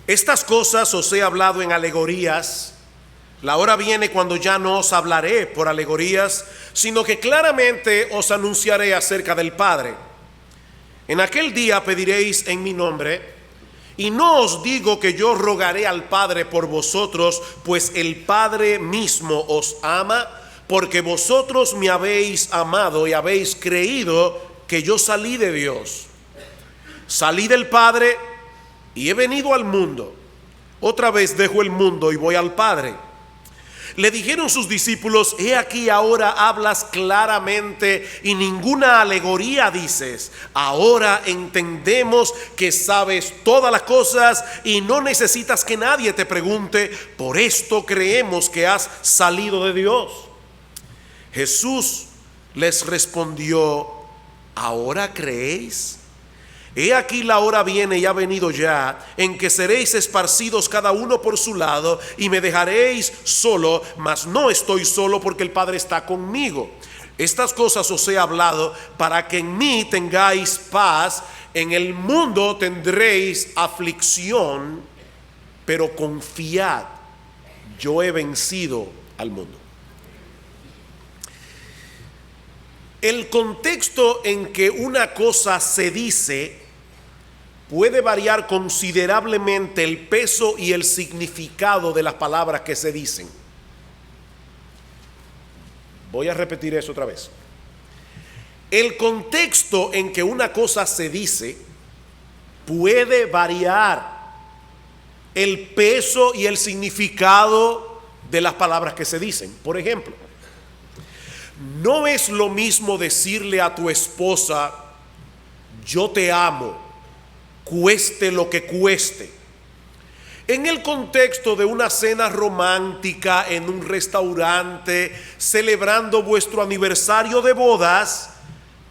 Estas cosas os he hablado en alegorías. La hora viene cuando ya no os hablaré por alegorías, sino que claramente os anunciaré acerca del Padre. En aquel día pediréis en mi nombre, y no os digo que yo rogaré al Padre por vosotros, pues el Padre mismo os ama, porque vosotros me habéis amado y habéis creído que yo salí de Dios. Salí del Padre y he venido al mundo. Otra vez dejo el mundo y voy al Padre. Le dijeron sus discípulos: he aquí ahora hablas claramente y ninguna alegoría dices. Ahora entendemos que sabes todas las cosas y no necesitas que nadie te pregunte. Por esto creemos que has salido de Dios. Jesús les respondió: ¿ahora creéis? He aquí la hora viene y ha venido ya, en que seréis esparcidos cada uno por su lado, y me dejaréis solo, mas no estoy solo, porque el Padre está conmigo. Estas cosas os he hablado para que en mí tengáis paz. En el mundo tendréis aflicción, pero confiad, yo he vencido al mundo. El contexto en que una cosa se dice puede variar considerablemente el peso y el significado de las palabras que se dicen. Voy a repetir eso otra vez. El contexto en que una cosa se dice puede variar el peso y el significado de las palabras que se dicen. Por ejemplo, no es lo mismo decirle a tu esposa: yo te amo, cueste lo que cueste, en el contexto de una cena romántica en un restaurante celebrando vuestro aniversario de bodas,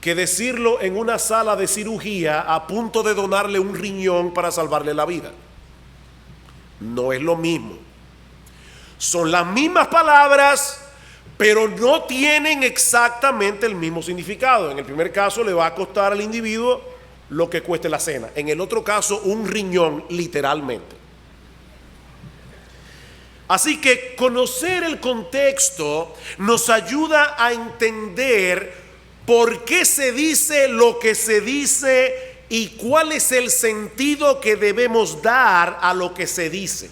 que decirlo en una sala de cirugía a punto de donarle un riñón para salvarle la vida. No es lo mismo. Son las mismas palabras, pero no tienen exactamente el mismo significado. En el primer caso le va a costar al individuo lo que cueste la cena. En el otro caso, un riñón, literalmente. Así que conocer el contexto nos ayuda a entender por qué se dice lo que se dice y cuál es el sentido que debemos dar a lo que se dice.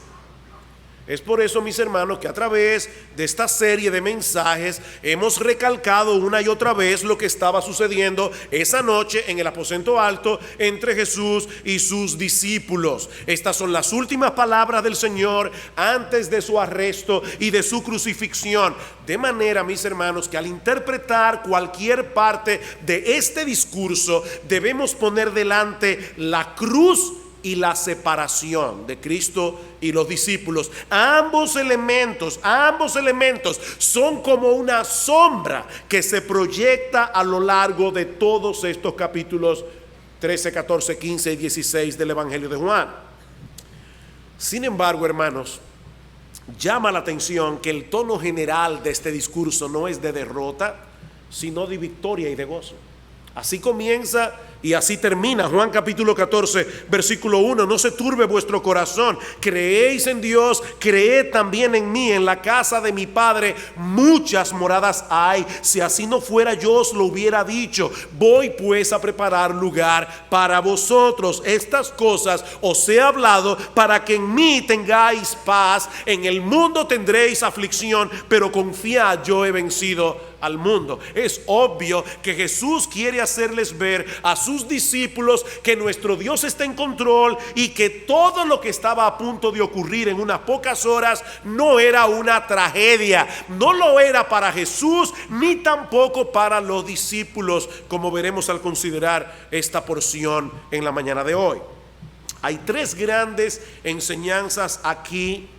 Es por eso, mis hermanos, que a través de esta serie de mensajes hemos recalcado una y otra vez lo que estaba sucediendo esa noche en el aposento alto entre Jesús y sus discípulos. Estas son las últimas palabras del Señor antes de su arresto y de su crucifixión. De manera, mis hermanos, que al interpretar cualquier parte de este discurso debemos poner delante la cruz y la separación de Cristo y los discípulos. Ambos elementos son como una sombra que se proyecta a lo largo de todos estos capítulos 13, 14, 15 y 16 del Evangelio de Juan. Sin embargo, hermanos, llama la atención que el tono general de este discurso no es de derrota, sino de victoria y de gozo. Así comienza y así termina Juan capítulo 14, versículo 1. No se turbe vuestro corazón. Creéis en Dios, creed también en mí. En la casa de mi Padre muchas moradas hay. Si así no fuera, yo os lo hubiera dicho. Voy pues a preparar lugar para vosotros. Estas cosas os he hablado para que en mí tengáis paz. En el mundo tendréis aflicción, pero confiad, yo he vencido al mundo. Es obvio que Jesús quiere hacerles ver a sus discípulos que nuestro Dios está en control y que todo lo que estaba a punto de ocurrir en unas pocas horas no era una tragedia. No lo era para Jesús ni tampoco para los discípulos, como veremos al considerar esta porción en la mañana de hoy. Hay tres grandes enseñanzas aquí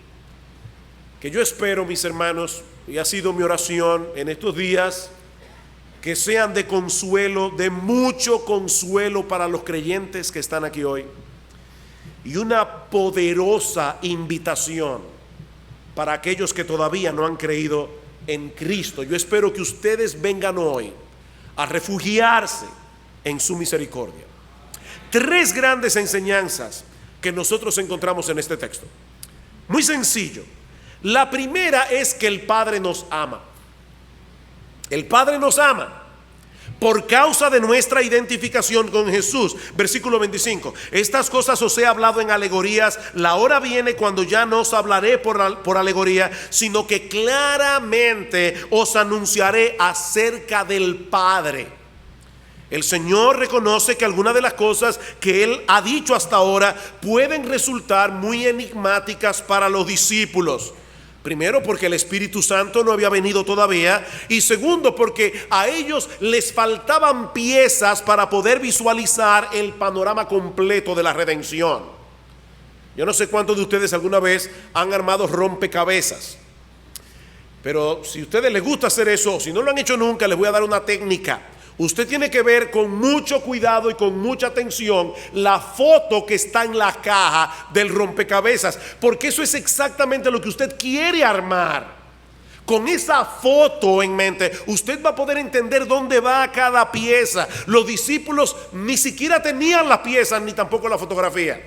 que yo espero, mis hermanos, y ha sido mi oración en estos días, que sean de consuelo, de mucho consuelo para los creyentes que están aquí hoy, y una poderosa invitación para aquellos que todavía no han creído en Cristo. Yo espero que ustedes vengan hoy a refugiarse en su misericordia. Tres grandes enseñanzas que nosotros encontramos en este texto. Muy sencillo. La primera es que el Padre nos ama. El Padre nos ama por causa de nuestra identificación con Jesús. Versículo 25. Estas cosas os he hablado en alegorías. La hora viene cuando ya no os hablaré por alegoría, sino que claramente os anunciaré acerca del Padre. El Señor reconoce que algunas de las cosas que Él ha dicho hasta ahora pueden resultar muy enigmáticas para los discípulos. Primero, porque el Espíritu Santo no había venido todavía. Y segundo, porque a ellos les faltaban piezas para poder visualizar el panorama completo de la redención. Yo no sé cuántos de ustedes alguna vez han armado rompecabezas. Pero si a ustedes les gusta hacer eso, si no lo han hecho nunca, les voy a dar una técnica. Usted tiene que ver con mucho cuidado y con mucha atención la foto que está en la caja del rompecabezas, porque eso es exactamente lo que usted quiere armar. Con esa foto en mente, usted va a poder entender dónde va cada pieza. Los discípulos ni siquiera tenían las piezas ni tampoco la fotografía.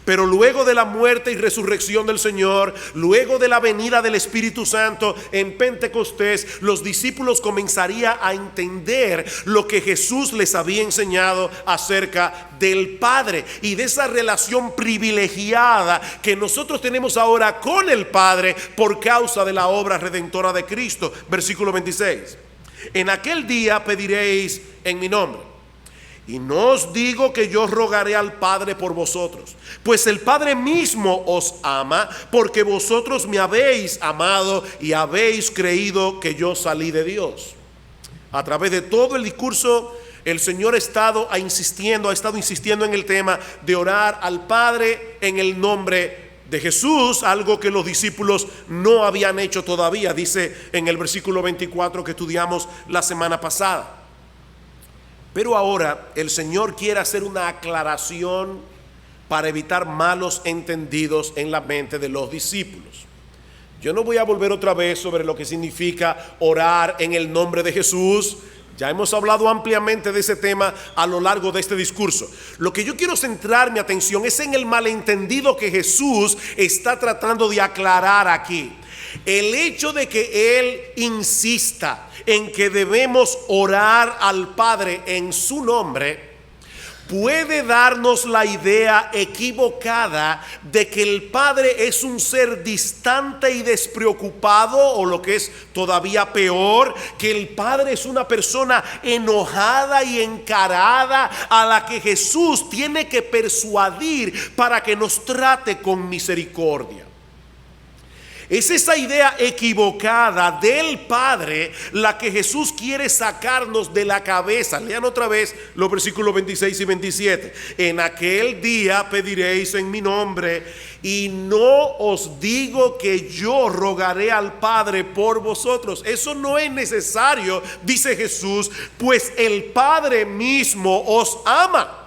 Pero luego de la muerte y resurrección del Señor, luego de la venida del Espíritu Santo en Pentecostés, los discípulos comenzarían a entender lo que Jesús les había enseñado acerca del Padre y de esa relación privilegiada que nosotros tenemos ahora con el Padre por causa de la obra redentora de Cristo. Versículo 26. En aquel día pediréis en mi nombre. Y no os digo que yo rogaré al Padre por vosotros, pues el Padre mismo os ama, porque vosotros me habéis amado y habéis creído que yo salí de Dios. A través de todo el discurso, el Señor ha estado insistiendo en el tema de orar al Padre en el nombre de Jesús, algo que los discípulos no habían hecho todavía, dice en el versículo 24 que estudiamos la semana pasada. Pero ahora el Señor quiere hacer una aclaración para evitar malos entendidos en la mente de los discípulos. Yo no voy a volver otra vez sobre lo que significa orar en el nombre de Jesús. Ya hemos hablado ampliamente de ese tema a lo largo de este discurso. Lo que yo quiero centrar mi atención es en el malentendido que Jesús está tratando de aclarar aquí. El hecho de que Él insista en que debemos orar al Padre en su nombre puede darnos la idea equivocada de que el Padre es un ser distante y despreocupado, o lo que es todavía peor, que el Padre es una persona enojada y encarada a la que Jesús tiene que persuadir para que nos trate con misericordia. Es esa idea equivocada del Padre la que Jesús quiere sacarnos de la cabeza. Lean otra vez los versículos 26 y 27. En aquel día pediréis en mi nombre, y no os digo que yo rogaré al Padre por vosotros. Eso no es necesario, dice Jesús, pues el Padre mismo os ama.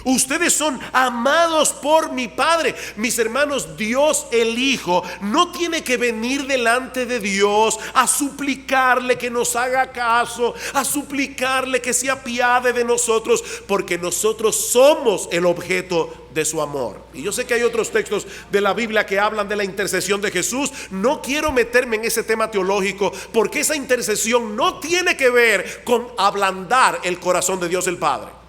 Ustedes son amados por mi Padre. Mis hermanos, Dios el Hijo no tiene que venir delante de Dios a suplicarle que nos haga caso, a suplicarle que se apiade de nosotros, porque nosotros somos el objeto de su amor. Y yo sé que hay otros textos de la Biblia que hablan de la intercesión de Jesús. No quiero meterme en ese tema teológico, porque esa intercesión no tiene que ver con ablandar el corazón de Dios el Padre.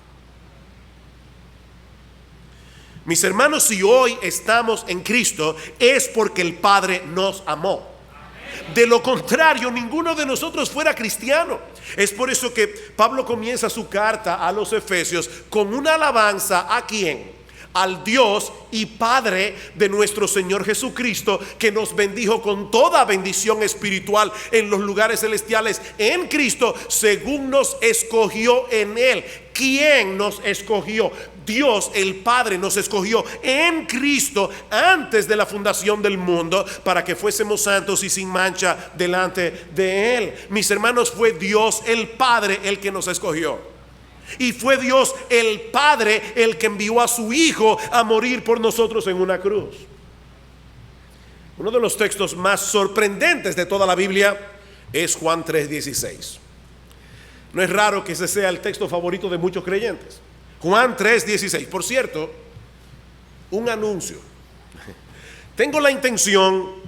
Mis hermanos, si hoy estamos en Cristo es porque el Padre nos amó. De lo contrario, ninguno de nosotros fuera cristiano. Es por eso que Pablo comienza su carta a los Efesios con una alabanza ¿a quién? Al Dios y Padre de nuestro Señor Jesucristo, que nos bendijo con toda bendición espiritual en los lugares celestiales en Cristo, según nos escogió en Él. ¿Quién nos escogió? Dios el Padre nos escogió en Cristo antes de la fundación del mundo para que fuésemos santos y sin mancha delante de Él. Mis hermanos, fue Dios el Padre el que nos escogió. Y fue Dios el Padre el que envió a su Hijo a morir por nosotros en una cruz. Uno de los textos más sorprendentes de toda la Biblia es Juan 3:16. No es raro que ese sea el texto favorito de muchos creyentes. Juan 3:16. Por cierto, un anuncio. Tengo la intención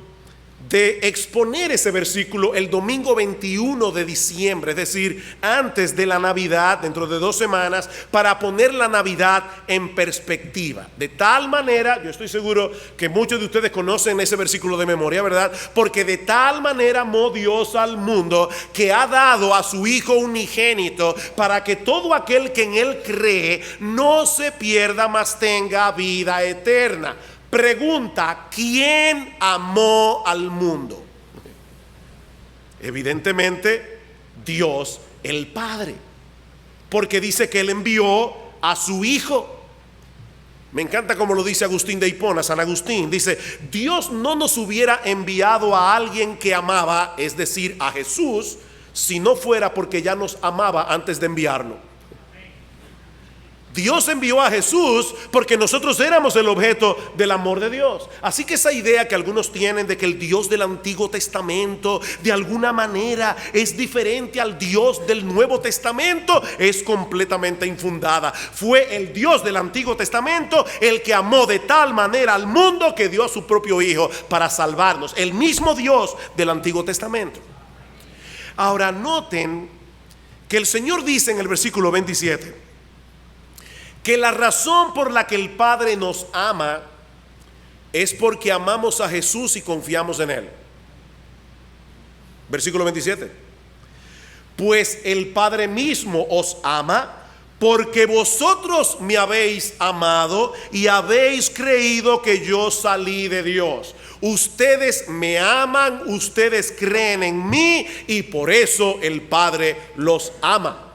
de exponer ese versículo el domingo 21 de diciembre, es decir, antes de la Navidad, dentro de 2 semanas, para poner la Navidad en perspectiva. De tal manera, yo estoy seguro que muchos de ustedes conocen ese versículo de memoria, ¿verdad? Porque de tal manera amó Dios al mundo que ha dado a su Hijo unigénito para que todo aquel que en Él cree no se pierda, mas tenga vida eterna. Pregunta: ¿quién amó al mundo? Evidentemente Dios el Padre, porque dice que Él envió a su Hijo. Me encanta como lo dice Agustín de Hipona, San Agustín. Dice: Dios no nos hubiera enviado a alguien que amaba, es decir, a Jesús, si no fuera porque ya nos amaba antes de enviarlo. Dios envió a Jesús porque nosotros éramos el objeto del amor de Dios. Así que esa idea que algunos tienen de que el Dios del Antiguo Testamento de alguna manera es diferente al Dios del Nuevo Testamento es completamente infundada. Fue el Dios del Antiguo Testamento el que amó de tal manera al mundo que dio a su propio Hijo para salvarnos. El mismo Dios del Antiguo Testamento. Ahora noten que el Señor dice en el versículo 27 que la razón por la que el Padre nos ama es porque amamos a Jesús y confiamos en Él. Versículo 27. Pues el Padre mismo os ama porque vosotros me habéis amado y habéis creído que yo salí de Dios. Ustedes me aman, ustedes creen en mí y por eso el Padre los ama.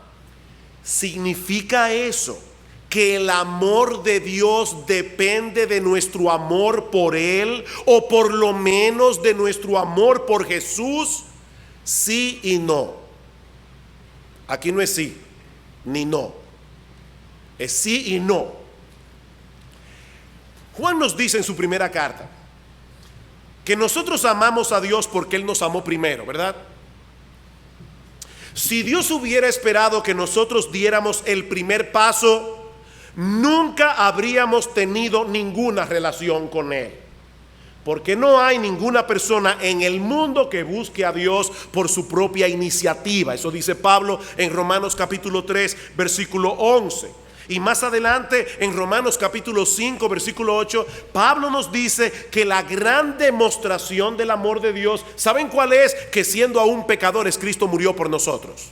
¿Significa eso que el amor de Dios depende de nuestro amor por Él, o por lo menos de nuestro amor por Jesús? Sí y no. Aquí no es sí ni no, es sí y no. Juan nos dice en su primera carta que nosotros amamos a Dios porque Él nos amó primero, ¿verdad? Si Dios hubiera esperado que nosotros diéramos el primer paso, nunca habríamos tenido ninguna relación con Él, porque no hay ninguna persona en el mundo que busque a Dios por su propia iniciativa. Eso dice Pablo en Romanos capítulo 3 versículo 11. Y más adelante en Romanos capítulo 5 versículo 8, Pablo nos dice que la gran demostración del amor de Dios, ¿saben cuál es? Que siendo aún pecadores, Cristo murió por nosotros.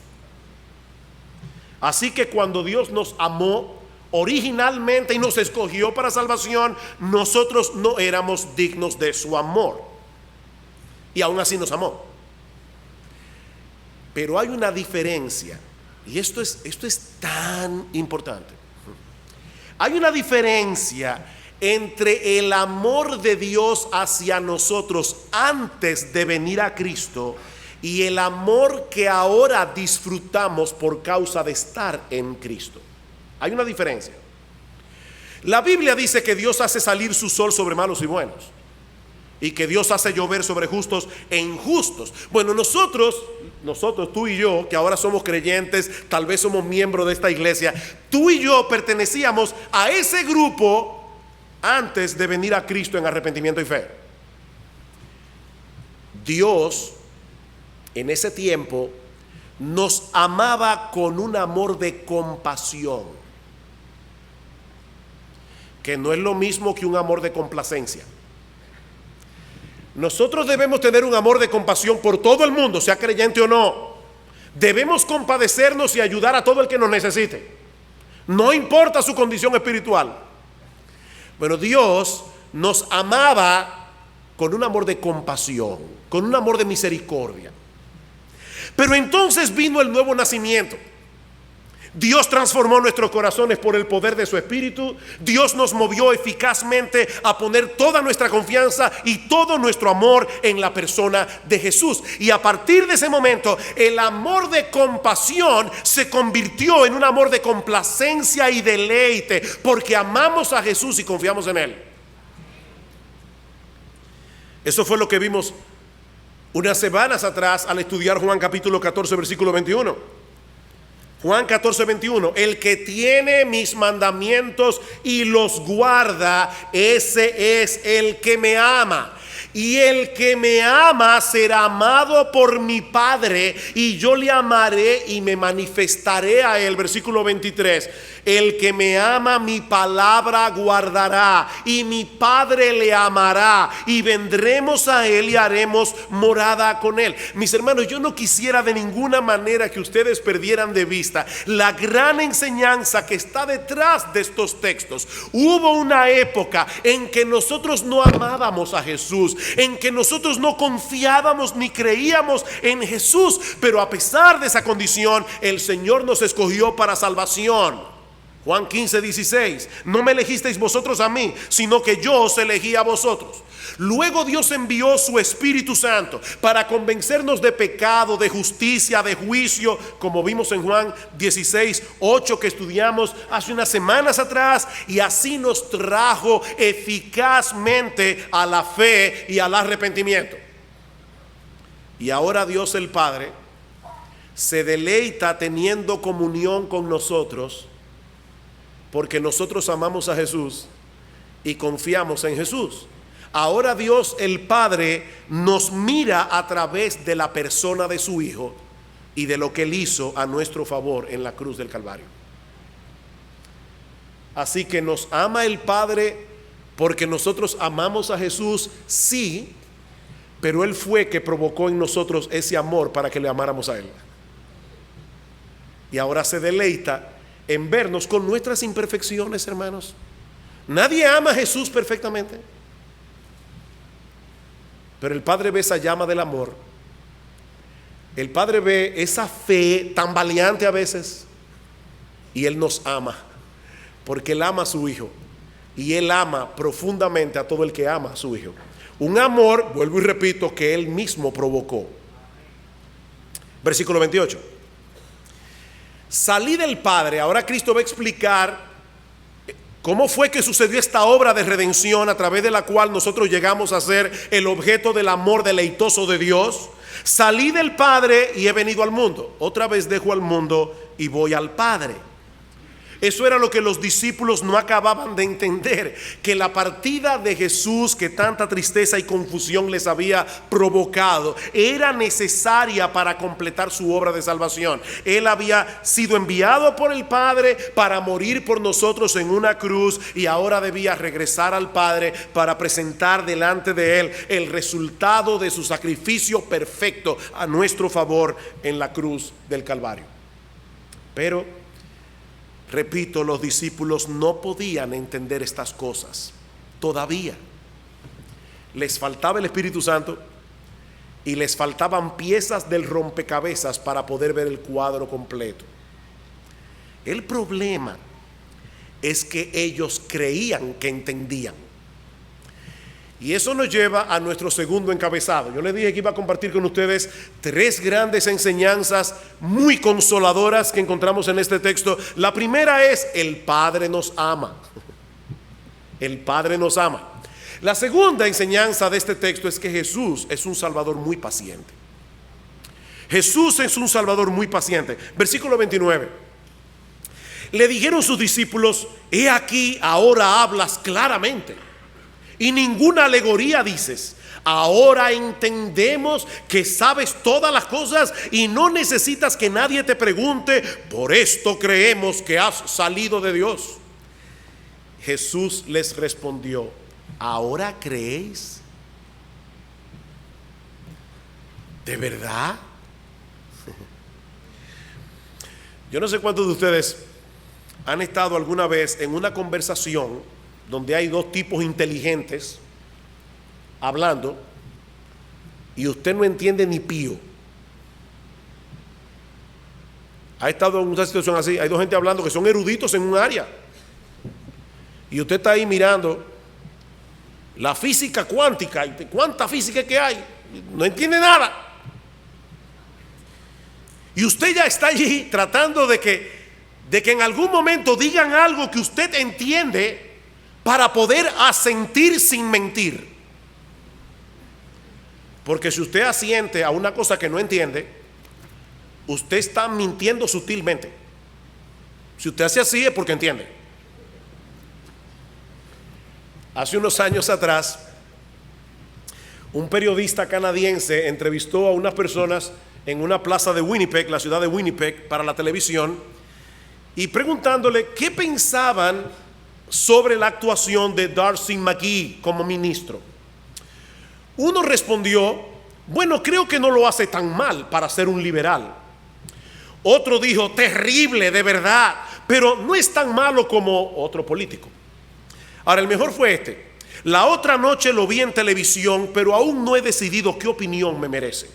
Así que cuando Dios nos amó originalmente y nos escogió para salvación, nosotros no éramos dignos de su amor, y aún así nos amó. Pero hay una diferencia, y esto es tan importante. Hay una diferencia entre el amor de Dios hacia nosotros antes de venir a Cristo y el amor que ahora disfrutamos por causa de estar en Cristo. Hay una diferencia. La Biblia dice que Dios hace salir su sol sobre malos y buenos, y que Dios hace llover sobre justos e injustos. Bueno, nosotros, tú y yo, que ahora somos creyentes, tal vez somos miembros de esta iglesia, tú y yo pertenecíamos a ese grupo antes de venir a Cristo en arrepentimiento y fe. Dios en ese tiempo nos amaba con un amor de compasión, que no es lo mismo que un amor de complacencia. Nosotros debemos tener un amor de compasión por todo el mundo, sea creyente o no. Debemos compadecernos y ayudar a todo el que nos necesite, no importa su condición espiritual. Pero Dios nos amaba con un amor de compasión, con un amor de misericordia. Pero entonces vino el nuevo nacimiento. Dios transformó nuestros corazones por el poder de su Espíritu. Dios nos movió eficazmente a poner toda nuestra confianza y todo nuestro amor en la persona de Jesús. Y a partir de ese momento, el amor de compasión se convirtió en un amor de complacencia y deleite, porque amamos a Jesús y confiamos en Él. Eso fue lo que vimos unas semanas atrás al estudiar Juan capítulo 14 versículo 21. Juan 14:21, el que tiene mis mandamientos y los guarda, ese es el que me ama. Y el que me ama será amado por mi Padre, y yo le amaré y me manifestaré a él. Versículo 23, el que me ama mi palabra guardará, y mi Padre le amará, y vendremos a él y haremos morada con él. Mis hermanos, yo no quisiera de ninguna manera que ustedes perdieran de vista la gran enseñanza que está detrás de estos textos. Hubo una época en que nosotros no amábamos a Jesús, en que nosotros no confiábamos ni creíamos en Jesús, pero a pesar de esa condición, el Señor nos escogió para salvación. Juan 15:16, no me elegisteis vosotros a mí, sino que yo os elegí a vosotros. Luego Dios envió su Espíritu Santo para convencernos de pecado, de justicia, de juicio, como vimos en Juan 16:8 que estudiamos hace unas semanas atrás, y así nos trajo eficazmente a la fe y al arrepentimiento. Y ahora Dios el Padre se deleita teniendo comunión con nosotros, porque nosotros amamos a Jesús y confiamos en Jesús. Ahora Dios el Padre nos mira a través de la persona de su Hijo y de lo que Él hizo a nuestro favor en la cruz del Calvario. Así que nos ama el Padre porque nosotros amamos a Jesús, sí, pero Él fue que provocó en nosotros ese amor para que le amáramos a Él. Y ahora se deleita en vernos con nuestras imperfecciones, hermanos. Nadie ama a Jesús perfectamente, pero el Padre ve esa llama del amor. El Padre ve esa fe tan valiente a veces, y Él nos ama porque Él ama a su Hijo, y Él ama profundamente a todo el que ama a su Hijo. Un amor, vuelvo y repito, que Él mismo provocó. Versículo 28. Salí del Padre. Ahora Cristo va a explicar cómo fue que sucedió esta obra de redención a través de la cual nosotros llegamos a ser el objeto del amor deleitoso de Dios. Salí del Padre y he venido al mundo. Otra vez dejo al mundo y voy al Padre. Eso era lo que los discípulos no acababan de entender, que la partida de Jesús, que tanta tristeza y confusión les había provocado, era necesaria para completar su obra de salvación. Él había sido enviado por el Padre para morir por nosotros en una cruz, y ahora debía regresar al Padre para presentar delante de Él el resultado de su sacrificio perfecto a nuestro favor en la cruz del Calvario. Pero repito, los discípulos no podían entender estas cosas. Todavía les faltaba el Espíritu Santo y les faltaban piezas del rompecabezas para poder ver el cuadro completo. El problema es que ellos creían que entendían. Y eso nos lleva a nuestro segundo encabezado. Yo les dije que iba a compartir con ustedes tres grandes enseñanzas muy consoladoras que encontramos en este texto. La primera es: el Padre nos ama. El Padre nos ama. La segunda enseñanza de este texto es que Jesús es un Salvador muy paciente. Jesús es un Salvador muy paciente. Versículo 29. Le dijeron sus discípulos: he aquí, ahora hablas claramente y ninguna alegoría dices. Ahora entendemos que sabes todas las cosas y no necesitas que nadie te pregunte. Por esto creemos que has salido de Dios. Jesús les respondió: ¿ahora creéis? ¿De verdad? Yo no sé cuántos de ustedes han estado alguna vez en una conversación donde hay dos tipos inteligentes hablando y usted no entiende ni pío. ¿Ha estado en una situación así? Hay dos gente hablando que son eruditos en un área y usted está ahí mirando la física cuántica y cuánta física que hay, no entiende nada, y usted ya está allí tratando de que en algún momento digan algo que usted entiende para poder asentir sin mentir. Porque si usted asiente a una cosa que no entiende, usted está mintiendo sutilmente. Si usted hace así es porque entiende. Hace unos años atrás, un periodista canadiense entrevistó a unas personas en una plaza de Winnipeg, la ciudad de Winnipeg, para la televisión, y preguntándole qué pensaban sobre la actuación de Darcy McGee como ministro. Uno respondió: bueno, creo que no lo hace tan mal para ser un liberal. Otro dijo: terrible, de verdad, pero no es tan malo como otro político. Ahora, el mejor fue este: la otra noche lo vi en televisión, pero aún no he decidido qué opinión me merece.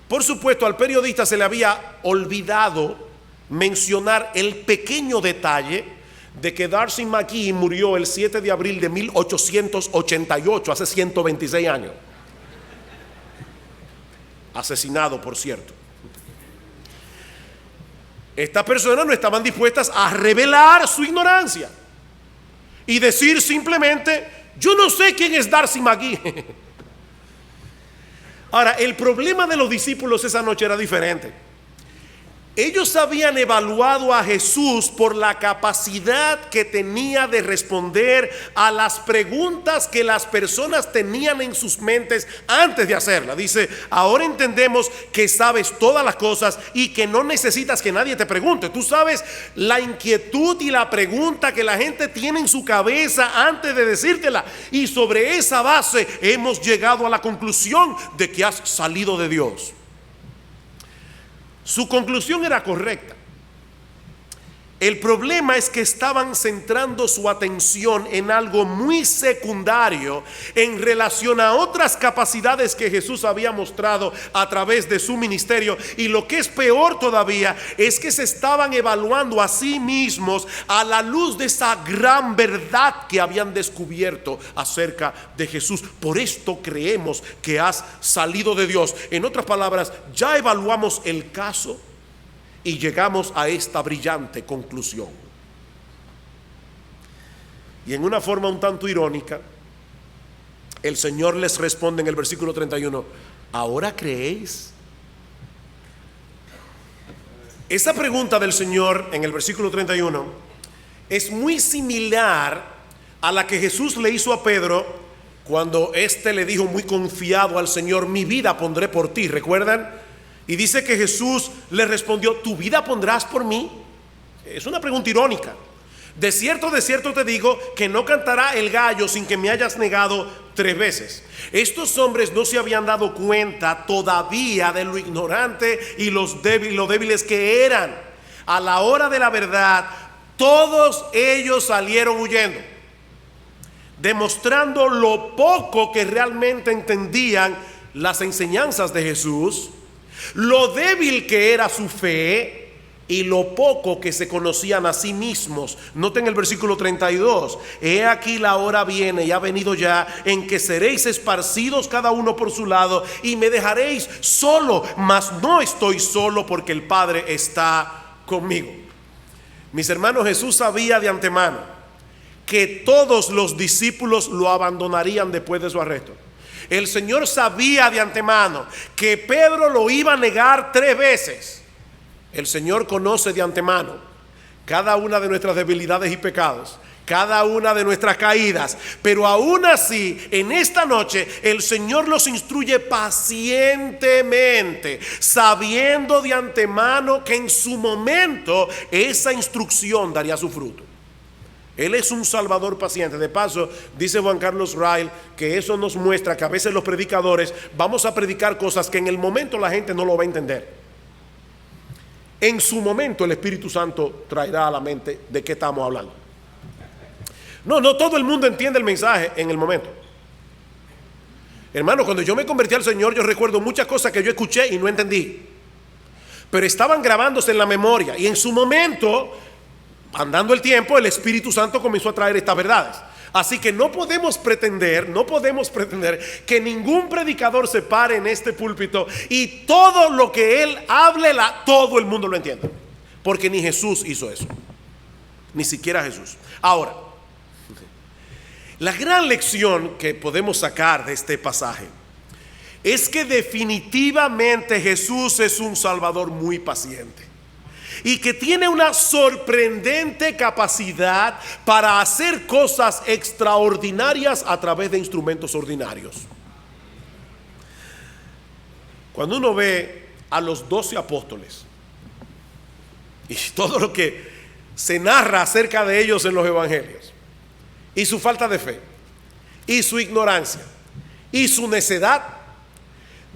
Por supuesto, al periodista se le había olvidado mencionar el pequeño detalle de que Darcy McGee murió el 7 de abril de 1888, hace 126 años. Asesinado, por cierto. Estas personas no estaban dispuestas a revelar su ignorancia y decir simplemente: yo no sé quién es Darcy McGee. Ahora, el problema de los discípulos esa noche era diferente. Ellos habían evaluado a Jesús por la capacidad que tenía de responder a las preguntas que las personas tenían en sus mentes antes de hacerlas. Dice: ahora entendemos que sabes todas las cosas y que no necesitas que nadie te pregunte. Tú sabes la inquietud y la pregunta que la gente tiene en su cabeza antes de decírtela, y sobre esa base hemos llegado a la conclusión de que has salido de Dios. Su conclusión era correcta. El problema es que estaban centrando su atención en algo muy secundario en relación a otras capacidades que Jesús había mostrado a través de su ministerio. Y lo que es peor todavía es que se estaban evaluando a sí mismos a la luz de esa gran verdad que habían descubierto acerca de Jesús. Por esto creemos que has salido de Dios. En otras palabras, ya evaluamos el caso y llegamos a esta brillante conclusión. Y en una forma un tanto irónica, el Señor les responde en el versículo 31: ¿ahora creéis? Esa pregunta del Señor en el versículo 31 es muy similar a la que Jesús le hizo a Pedro cuando éste le dijo muy confiado al Señor: mi vida pondré por ti. ¿Recuerdan? Y dice que Jesús le respondió: ¿tu vida pondrás por mí? Es una pregunta irónica. De cierto te digo que no cantará el gallo sin que me hayas negado 3 veces. Estos hombres no se habían dado cuenta todavía de lo ignorante y lo débiles que eran. A la hora de la verdad, todos ellos salieron huyendo, demostrando lo poco que realmente entendían las enseñanzas de Jesús, lo débil que era su fe y lo poco que se conocían a sí mismos. Noten el versículo 32: he aquí la hora viene y ha venido ya en que seréis esparcidos cada uno por su lado y me dejaréis solo, mas no estoy solo porque el Padre está conmigo. Mis hermanos, Jesús sabía de antemano que todos los discípulos lo abandonarían después de su arresto. El Señor sabía de antemano que Pedro lo iba a negar 3 veces. El Señor conoce de antemano cada una de nuestras debilidades y pecados, cada una de nuestras caídas, pero aún así, en esta noche, el Señor los instruye pacientemente, sabiendo de antemano que en su momento esa instrucción daría su fruto. Él es un salvador paciente. De paso, dice Juan Carlos Riley que eso nos muestra que a veces los predicadores vamos a predicar cosas que en el momento la gente no lo va a entender. En su momento el Espíritu Santo traerá a la mente de qué estamos hablando. No todo el mundo entiende el mensaje en el momento. Hermano, cuando yo me convertí al Señor, yo recuerdo muchas cosas que yo escuché y no entendí, pero estaban grabándose en la memoria, y en su momento, andando el tiempo, el Espíritu Santo comenzó a traer estas verdades. Así que no podemos pretender que ningún predicador se pare en este púlpito y todo lo que él hable, todo el mundo lo entienda, porque ni Jesús hizo eso, ni siquiera Jesús. Ahora, la gran lección que podemos sacar de este pasaje es que definitivamente Jesús es un Salvador muy paciente. y que tiene una sorprendente capacidad para hacer cosas extraordinarias a través de instrumentos ordinarios. Cuando uno ve a los 12 apóstoles y todo lo que se narra acerca de ellos en los evangelios, y su falta de fe, y su ignorancia, y su necedad,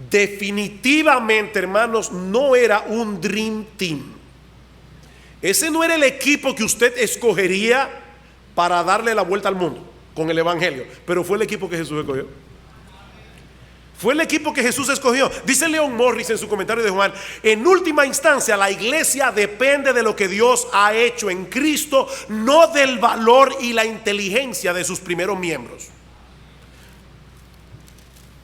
definitivamente, hermanos, no era un dream team. Ese no era el equipo que usted escogería para darle la vuelta al mundo con el evangelio, pero fue el equipo que Jesús escogió. Fue el equipo que Jesús escogió. Dice Leon Morris en su comentario de Juan: en última instancia, la iglesia depende de lo que Dios ha hecho en Cristo, no del valor y la inteligencia de sus primeros miembros.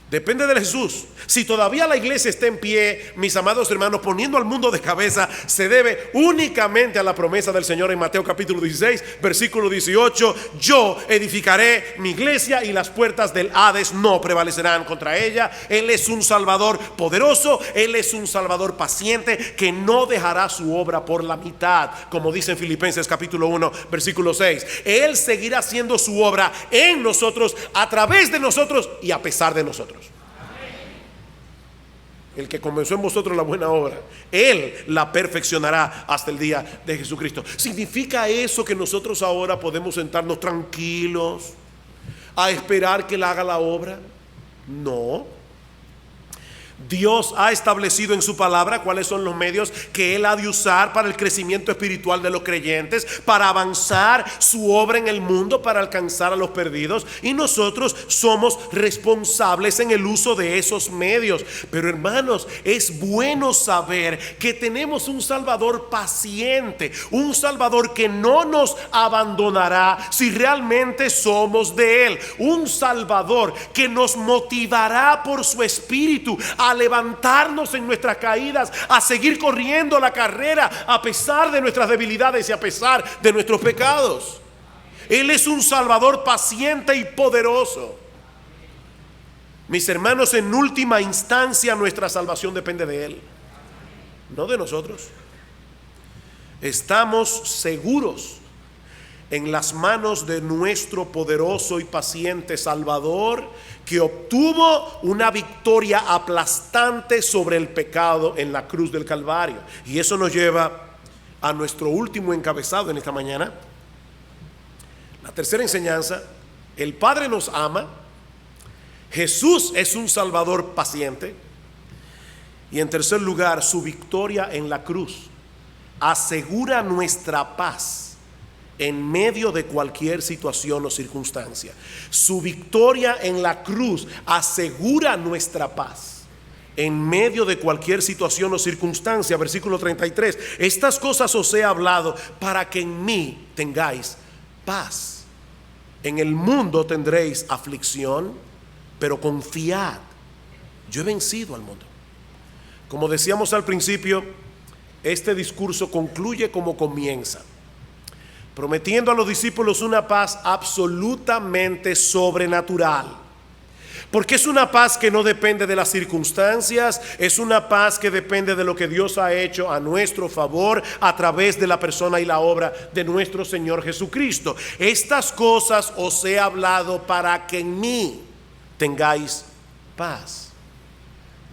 Depende de Jesús. Si todavía la iglesia está en pie, mis amados hermanos, poniendo al mundo de cabeza, se debe únicamente a la promesa del Señor en Mateo capítulo 16, versículo 18: yo edificaré mi iglesia y las puertas del Hades no prevalecerán contra ella. Él es un Salvador poderoso, Él es un Salvador paciente que no dejará su obra por la mitad, como dice en Filipenses capítulo 1, versículo 6. Él seguirá haciendo su obra en nosotros, a través de nosotros y a pesar de nosotros. El que comenzó en vosotros la buena obra, Él la perfeccionará hasta el día de Jesucristo. ¿Significa eso que nosotros ahora podemos sentarnos tranquilos a esperar que Él haga la obra? No. Dios ha establecido en su palabra cuáles son los medios que Él ha de usar para el crecimiento espiritual de los creyentes, para avanzar su obra en el mundo, para alcanzar a los perdidos, y nosotros somos responsables en el uso de esos medios. Pero hermanos, es bueno saber que tenemos un Salvador paciente, un Salvador que no nos abandonará si realmente somos de Él, un Salvador que nos motivará por su Espíritu a levantarnos en nuestras caídas, a seguir corriendo la carrera a pesar de nuestras debilidades y a pesar de nuestros pecados. Él es un Salvador paciente y poderoso. Mis hermanos, en última instancia nuestra salvación depende de Él, no de nosotros. Estamos seguros en las manos de nuestro poderoso y paciente Salvador, que obtuvo una victoria aplastante sobre el pecado en la cruz del Calvario. Y eso nos lleva a nuestro último encabezado en esta mañana. La tercera enseñanza: el Padre nos ama, Jesús es un Salvador paciente, y en tercer lugar, su victoria en la cruz asegura nuestra paz en medio de cualquier situación o circunstancia. Su victoria en la cruz asegura nuestra paz en medio de cualquier situación o circunstancia. Versículo 33: estas cosas os he hablado para que en mí tengáis paz. En el mundo tendréis aflicción, pero confiad, yo he vencido al mundo. Como decíamos al principio, este discurso concluye como comienza, prometiendo a los discípulos una paz absolutamente sobrenatural. Porque es una paz que no depende de las circunstancias, es una paz que depende de lo que Dios ha hecho a nuestro favor a través de la persona y la obra de nuestro Señor Jesucristo. Estas cosas os he hablado para que en mí tengáis paz.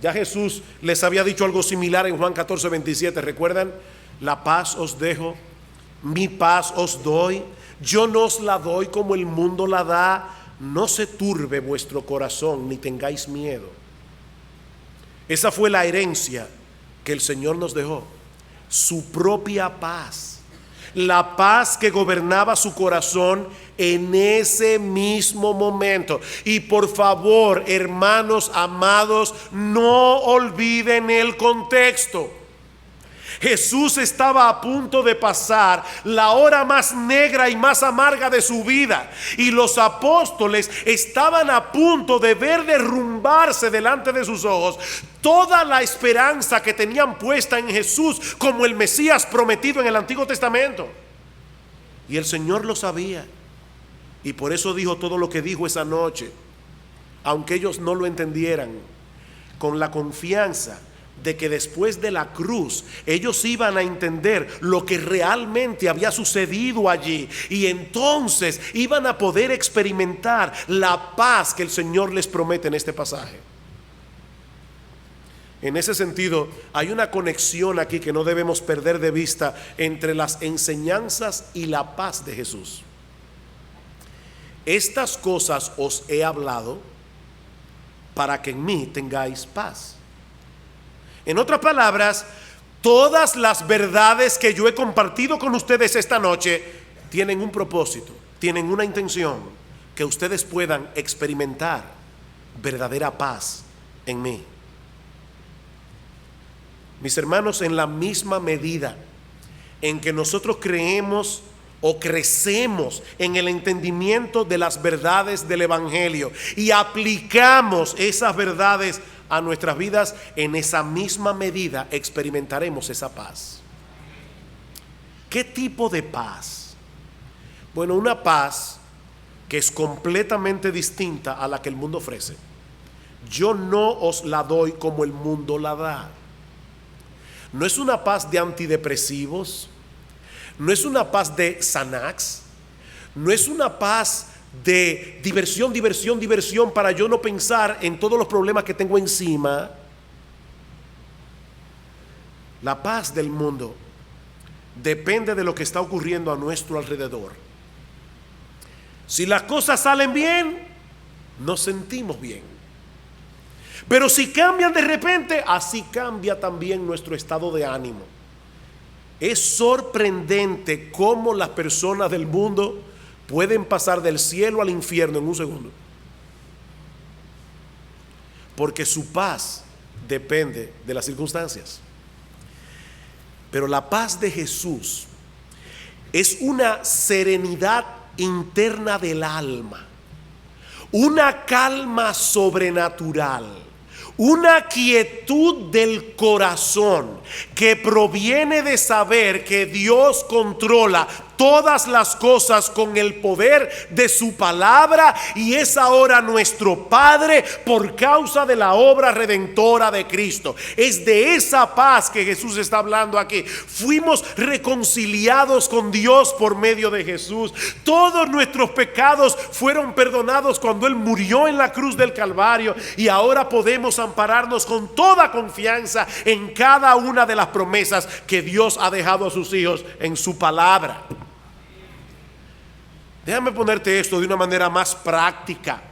Ya Jesús les había dicho algo similar en Juan 14, 27. ¿Recuerdan? La paz os dejo, mi paz os doy. Yo no os la doy como el mundo la da. No se turbe vuestro corazón, ni tengáis miedo. Esa fue la herencia que el Señor nos dejó, su propia paz, la paz que gobernaba su corazón en ese mismo momento. Y por favor, hermanos amados, no olviden el contexto. Jesús estaba a punto de pasar la hora más negra y más amarga de su vida, y los apóstoles estaban a punto de ver derrumbarse delante de sus ojos toda la esperanza que tenían puesta en Jesús como el Mesías prometido en el Antiguo Testamento. Y el Señor lo sabía, y por eso dijo todo lo que dijo esa noche, aunque ellos no lo entendieran, con la confianza de que después de la cruz ellos iban a entender lo que realmente había sucedido allí, y entonces iban a poder experimentar la paz que el Señor les promete en este pasaje. En ese sentido, hay una conexión aquí que no debemos perder de vista entre las enseñanzas y la paz de Jesús. Estas cosas os he hablado para que en mí tengáis paz. En otras palabras, todas las verdades que yo he compartido con ustedes esta noche tienen un propósito, tienen una intención: que ustedes puedan experimentar verdadera paz en mí. Mis hermanos, en la misma medida en que nosotros creemos o crecemos en el entendimiento de las verdades del Evangelio y aplicamos esas verdades a nuestras vidas, en esa misma medida experimentaremos esa paz. ¿Qué tipo de paz? Bueno, una paz que es completamente distinta a la que el mundo ofrece. Yo no os la doy como el mundo la da. No es una paz de antidepresivos, no es una paz de Xanax, no es una paz de diversión para yo no pensar en todos los problemas que tengo encima. La paz del mundo depende de lo que está ocurriendo a nuestro alrededor. Si las cosas salen bien, nos sentimos bien. Pero si cambian de repente, así cambia también nuestro estado de ánimo. Es sorprendente cómo las personas del mundo pueden pasar del cielo al infierno en un segundo, porque su paz depende de las circunstancias. Pero la paz de Jesús es una serenidad interna del alma, una calma sobrenatural, una quietud del corazón que proviene de saber que Dios controla todas las cosas con el poder de su palabra y es ahora nuestro Padre por causa de la obra redentora de Cristo. Es de esa paz que Jesús está hablando aquí. Fuimos reconciliados con Dios por medio de Jesús. Todos nuestros pecados fueron perdonados cuando Él murió en la cruz del Calvario, y ahora podemos ampararnos con toda confianza en cada una de las promesas que Dios ha dejado a sus hijos en su palabra. Déjame ponerte esto de una manera más práctica.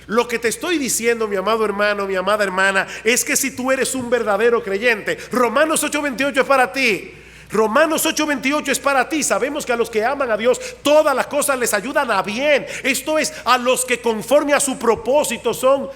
Lo que te estoy diciendo, mi amado hermano, mi amada hermana, es que si tú eres un verdadero creyente, Romanos 8:28 es para ti. Romanos 8:28 es para ti. Sabemos que a los que aman a Dios todas las cosas les ayudan a bien. Esto es, a los que conforme a su propósito son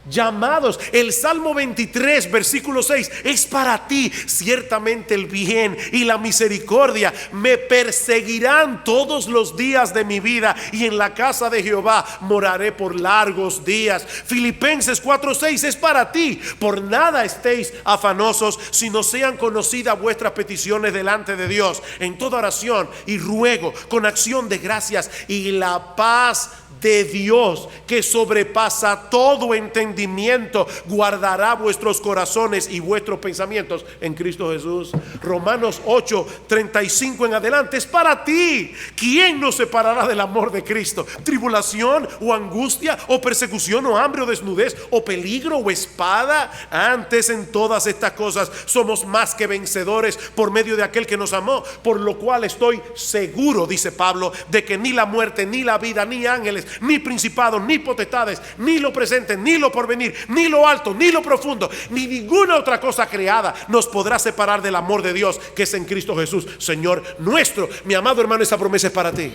llamados. El Salmo 23 versículo 6 es para ti. Ciertamente el bien y la misericordia me perseguirán todos los días de mi vida, y en la casa de Jehová moraré por largos días. Filipenses 4:6 es para ti. Por nada estéis afanosos, sino sean conocidas vuestras peticiones delante de Dios en toda oración y ruego con acción de gracias, y la paz de Dios, que sobrepasa todo entendimiento, guardará vuestros corazones y vuestros pensamientos en Cristo Jesús. Romanos 8:35 en adelante es para ti. ¿Quién nos separará del amor de Cristo? ¿Tribulación o angustia o persecución o hambre o desnudez o peligro o espada? Antes, en todas estas cosas somos más que vencedores por medio de aquel que nos amó, por lo cual estoy seguro, dice Pablo, de que ni la muerte, ni la vida, ni ángeles, ni principados, ni potestades, ni lo presente, ni lo porvenir, ni lo alto, ni lo profundo, ni ninguna otra cosa creada nos podrá separar del amor de Dios que es en Cristo Jesús, Señor nuestro. Mi amado hermano, esa promesa es para ti.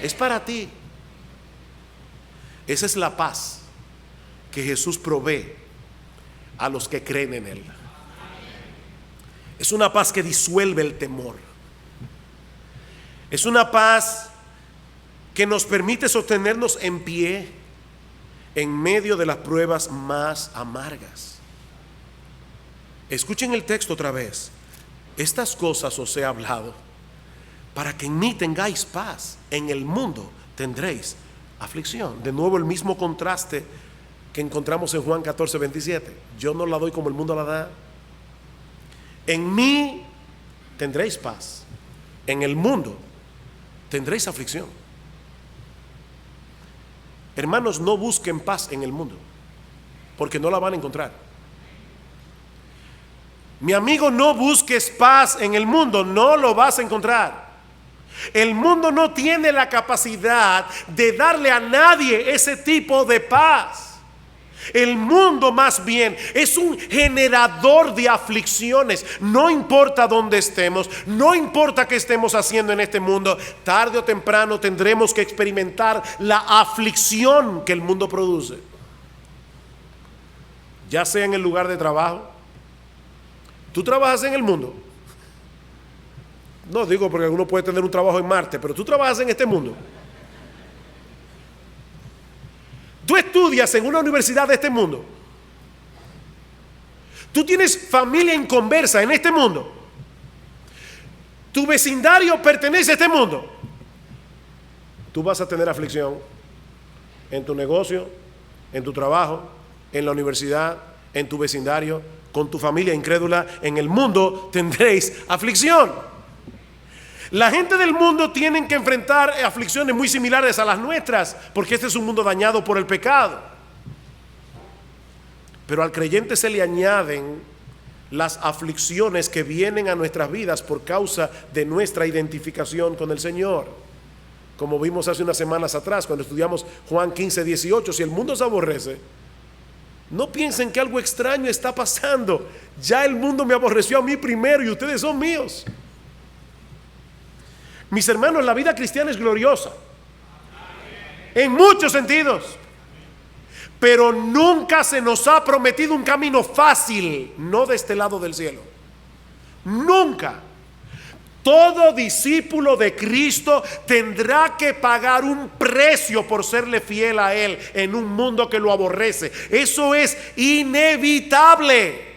Es para ti. Esa es la paz que Jesús provee a los que creen en Él. Es una paz que disuelve el temor. Es una paz que nos permite sostenernos en pie en medio de las pruebas más amargas. Escuchen el texto otra vez. Estas cosas os he hablado para que en mí tengáis paz. En el mundo tendréis aflicción. De nuevo el mismo contraste que encontramos en Juan 14:27. Yo no la doy como el mundo la da. En mí tendréis paz. En el mundo tendréis aflicción. Hermanos, no busquen paz en el mundo, porque no la van a encontrar. Mi amigo, no busques paz en el mundo, no lo vas a encontrar. El mundo no tiene la capacidad de darle a nadie ese tipo de paz. El mundo más bien es un generador de aflicciones. No importa dónde estemos, no importa qué estemos haciendo en este mundo, tarde o temprano tendremos que experimentar la aflicción que el mundo produce. Ya sea en el lugar de trabajo. ¿Tú trabajas en el mundo? No digo porque alguno puede tener un trabajo en Marte, pero tú trabajas en este mundo. Tú estudias en una universidad de este mundo. Tú tienes familia inconversa en este mundo. Tu vecindario pertenece a este mundo. Tú vas a tener aflicción en tu negocio, en tu trabajo, en la universidad, en tu vecindario, con tu familia incrédula. En el mundo tendréis aflicción. La gente del mundo tiene que enfrentar aflicciones muy similares a las nuestras, porque este es un mundo dañado por el pecado. Pero al creyente se le añaden las aflicciones que vienen a nuestras vidas por causa de nuestra identificación con el Señor. Como vimos hace unas semanas atrás cuando estudiamos Juan 15:18, si el mundo se aborrece, no piensen que algo extraño está pasando. Ya el mundo me aborreció a mí primero y ustedes son míos. Mis hermanos, la vida cristiana es gloriosa en muchos sentidos, pero nunca se nos ha prometido un camino fácil, no de este lado del cielo. Nunca. Todo discípulo de Cristo tendrá que pagar un precio por serle fiel a Él en un mundo que lo aborrece. Eso es inevitable.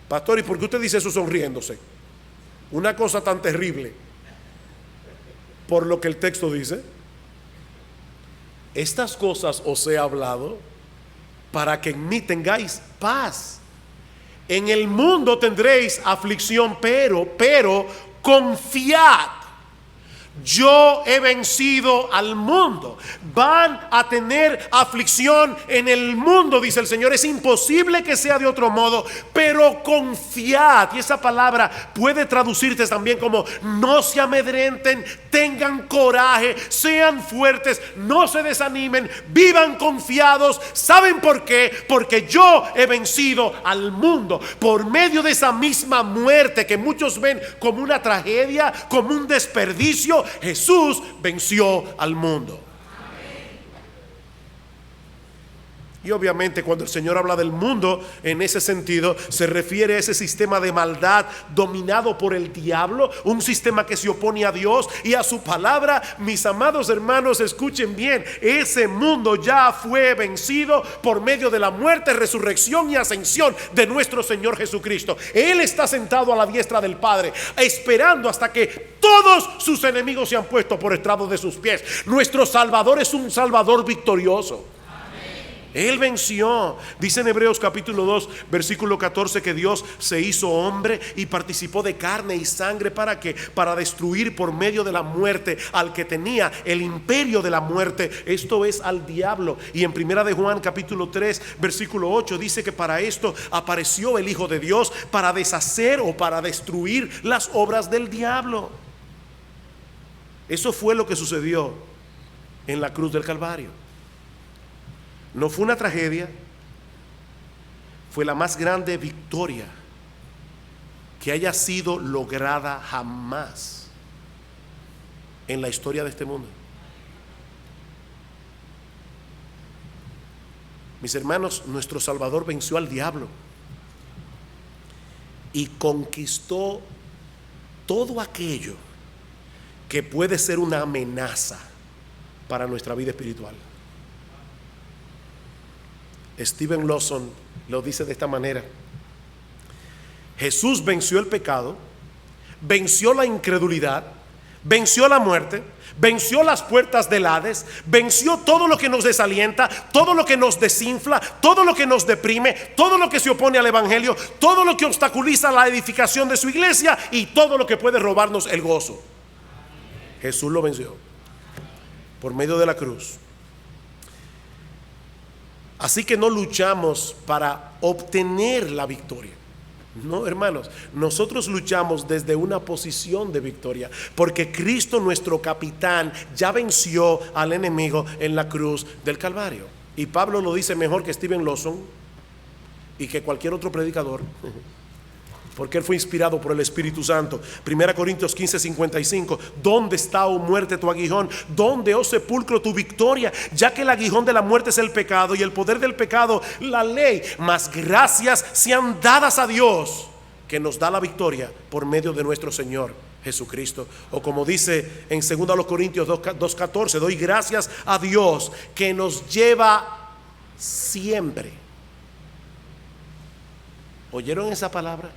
Pastor, ¿y por qué usted dice eso sonriéndose? Una cosa tan terrible. Por lo que el texto dice. Estas cosas os he hablado para que en mí tengáis paz. En el mundo tendréis aflicción, pero confiad. Yo he vencido al mundo. Van a tener aflicción en el mundo, dice el Señor. Es imposible que sea de otro modo, pero confiad. Y esa palabra puede traducirse también como no se amedrenten, tengan coraje, sean fuertes, no se desanimen, vivan confiados. ¿Saben por qué? Porque yo he vencido al mundo. Por medio de esa misma muerte que muchos ven como una tragedia, como un desperdicio, Jesús venció al mundo. Y obviamente cuando el Señor habla del mundo en ese sentido, se refiere a ese sistema de maldad dominado por el diablo, un sistema que se opone a Dios y a su palabra. Mis amados hermanos, escuchen bien, ese mundo ya fue vencido por medio de la muerte, resurrección y ascensión de nuestro Señor Jesucristo. Él está sentado a la diestra del Padre, esperando hasta que todos sus enemigos se han puesto por estrado de sus pies. Nuestro Salvador es un Salvador victorioso. Él venció. Dice en Hebreos capítulo 2 versículo 14 que Dios se hizo hombre y participó de carne y sangre. ¿Para qué? Para destruir por medio de la muerte al que tenía el imperio de la muerte, esto es al diablo. Y en primera de Juan capítulo 3 versículo 8 dice que para esto apareció el Hijo de Dios, para deshacer o para destruir las obras del diablo. Eso fue lo que sucedió en la cruz del Calvario. No fue una tragedia, fue la más grande victoria que haya sido lograda jamás en la historia de este mundo. Mis hermanos, nuestro Salvador venció al diablo y conquistó todo aquello que puede ser una amenaza para nuestra vida espiritual. Steven Lawson lo dice de esta manera: Jesús venció el pecado, venció la incredulidad, venció la muerte, venció las puertas del Hades, venció todo lo que nos desalienta, todo lo que nos desinfla, todo lo que nos deprime, todo lo que se opone al evangelio, todo lo que obstaculiza la edificación de su iglesia y todo lo que puede robarnos el gozo. Jesús lo venció por medio de la cruz. Así que no luchamos para obtener la victoria. No, hermanos, nosotros luchamos desde una posición de victoria, porque Cristo, nuestro capitán, ya venció al enemigo en la cruz del Calvario. Y Pablo lo dice mejor que Stephen Lawson y que cualquier otro predicador, porque él fue inspirado por el Espíritu Santo. 1 Corintios 15:55. ¿Dónde está, oh muerte, tu aguijón? ¿Dónde, oh sepulcro, tu victoria? Ya que el aguijón de la muerte es el pecado y el poder del pecado la ley. Mas gracias sean dadas a Dios, que nos da la victoria por medio de nuestro Señor Jesucristo. O como dice en 2 Corintios 2:14, doy gracias a Dios que nos lleva siempre. ¿Oyeron esa palabra?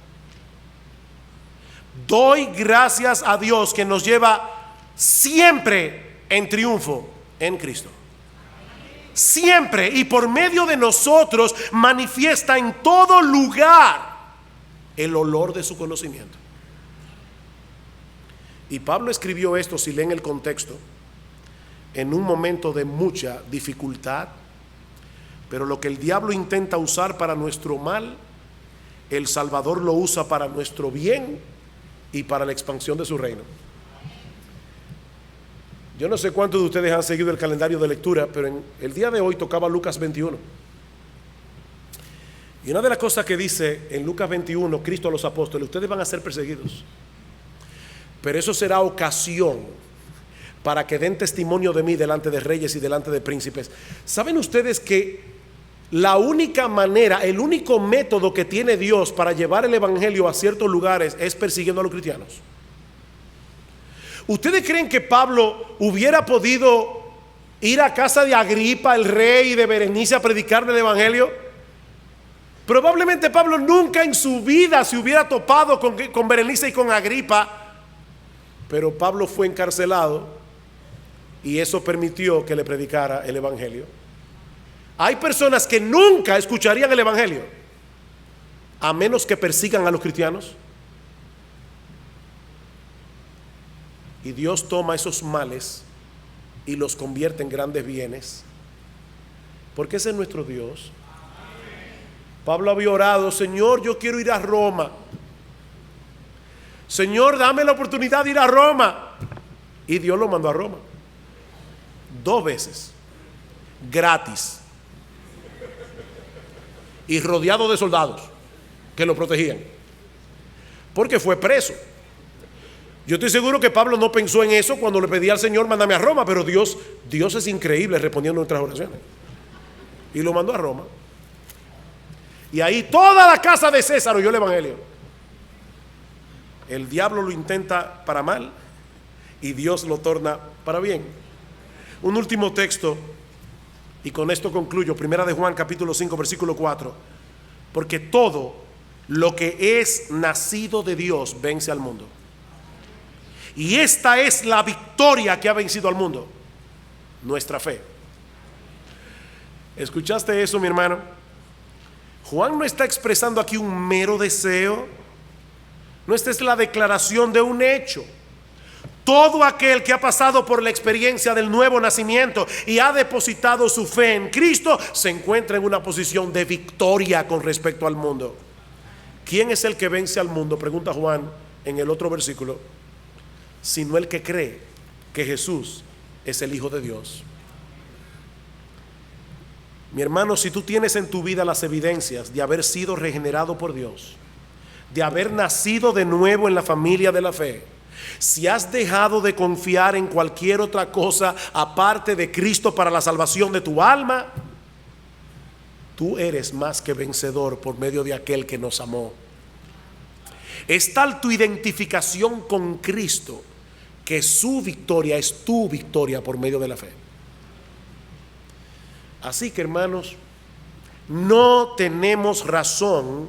Doy gracias a Dios que nos lleva siempre en triunfo en Cristo. Siempre, y por medio de nosotros manifiesta en todo lugar el olor de su conocimiento. Y Pablo escribió esto, si leen el contexto, en un momento de mucha dificultad, pero lo que el diablo intenta usar para nuestro mal, el Salvador lo usa para nuestro bien y para la expansión de su reino. Yo no sé cuántos de ustedes han seguido el calendario de lectura, pero en el día de hoy tocaba Lucas 21. Y una de las cosas que dice en Lucas 21, Cristo a los apóstoles: ustedes van a ser perseguidos, pero eso será ocasión para que den testimonio de mí delante de reyes y delante de príncipes. ¿Saben ustedes que la única manera, el único método que tiene Dios para llevar el evangelio a ciertos lugares es persiguiendo a los cristianos? ¿Ustedes creen que Pablo hubiera podido ir a casa de Agripa, el rey, y de Berenice a predicarle el evangelio? Probablemente Pablo nunca en su vida se hubiera topado con Berenice y con Agripa, pero Pablo fue encarcelado y eso permitió que le predicara el evangelio. Hay personas que nunca escucharían el evangelio a menos que persigan a los cristianos. Y Dios toma esos males y los convierte en grandes bienes, porque ese es nuestro Dios. Pablo había orado: Señor, yo quiero ir a Roma. Señor, dame la oportunidad de ir a Roma. Y Dios lo mandó a Roma 2 veces, gratis, y rodeado de soldados que lo protegían, porque fue preso. Yo estoy seguro que Pablo no pensó en eso cuando le pedía al Señor: mándame a Roma, pero Dios es increíble respondiendo nuestras oraciones, y lo mandó a Roma. Y ahí toda la casa de César oyó el evangelio. El diablo lo intenta para mal y Dios lo torna para bien. Un último texto, y con esto concluyo. 1 de Juan capítulo 5 versículo 4. Porque todo lo que es nacido de Dios vence al mundo. Y esta es la victoria que ha vencido al mundo: nuestra fe. ¿Escuchaste eso, mi hermano? Juan no está expresando aquí un mero deseo. No, esta es la declaración de un hecho. Todo aquel que ha pasado por la experiencia del nuevo nacimiento y ha depositado su fe en Cristo se encuentra en una posición de victoria con respecto al mundo. ¿Quién es el que vence al mundo?, pregunta Juan en el otro versículo, sino el que cree que Jesús es el Hijo de Dios. Mi hermano, si tú tienes en tu vida las evidencias de haber sido regenerado por Dios, de haber nacido de nuevo en la familia de la fe, si has dejado de confiar en cualquier otra cosa aparte de Cristo para la salvación de tu alma, tú eres más que vencedor por medio de aquel que nos amó. Es tal tu identificación con Cristo que su victoria es tu victoria por medio de la fe. Así que, hermanos, no tenemos razón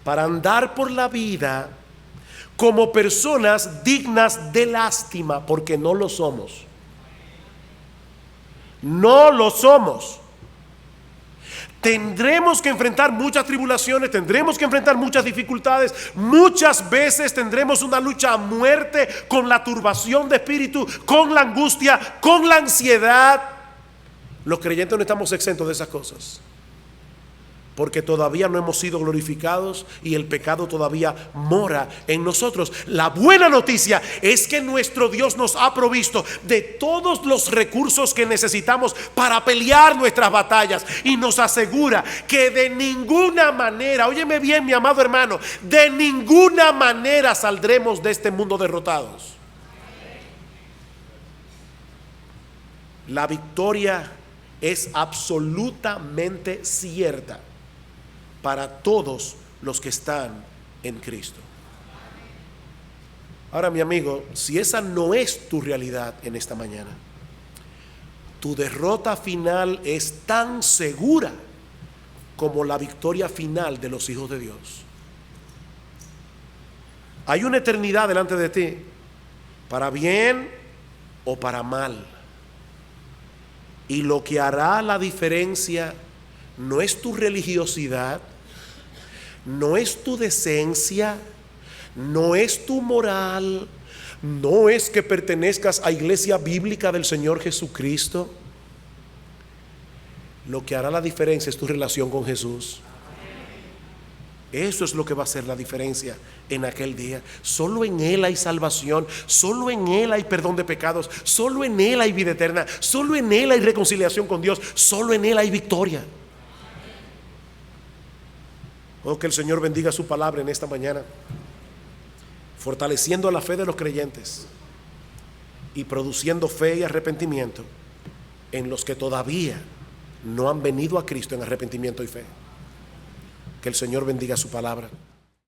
para andar por la vida como personas dignas de lástima, porque no lo somos. No lo somos. Tendremos que enfrentar muchas tribulaciones, tendremos que enfrentar muchas dificultades, muchas veces tendremos una lucha a muerte con la turbación de espíritu, con la angustia, con la ansiedad. Los creyentes no estamos exentos de esas cosas, porque todavía no hemos sido glorificados y el pecado todavía mora en nosotros. La buena noticia es que nuestro Dios nos ha provisto de todos los recursos que necesitamos para pelear nuestras batallas, y nos asegura que de ninguna manera, óyeme bien mi amado hermano, de ninguna manera saldremos de este mundo derrotados. La victoria es absolutamente cierta para todos los que están en Cristo. Ahora, mi amigo, si esa no es tu realidad en esta mañana, tu derrota final es tan segura como la victoria final de los hijos de Dios. Hay una eternidad delante de ti, para bien o para mal. Y lo que hará la diferencia no es tu religiosidad, no es tu decencia, no es tu moral, no es que pertenezcas a iglesia bíblica del Señor Jesucristo. Lo que hará la diferencia es tu relación con Jesús. Eso es lo que va a hacer la diferencia en aquel día. Solo en Él hay salvación, solo en Él hay perdón de pecados, solo en Él hay vida eterna, solo en Él hay reconciliación con Dios, solo en Él hay victoria. Oh, que el Señor bendiga su palabra en esta mañana, fortaleciendo la fe de los creyentes y produciendo fe y arrepentimiento en los que todavía no han venido a Cristo en arrepentimiento y fe. Que el Señor bendiga su palabra.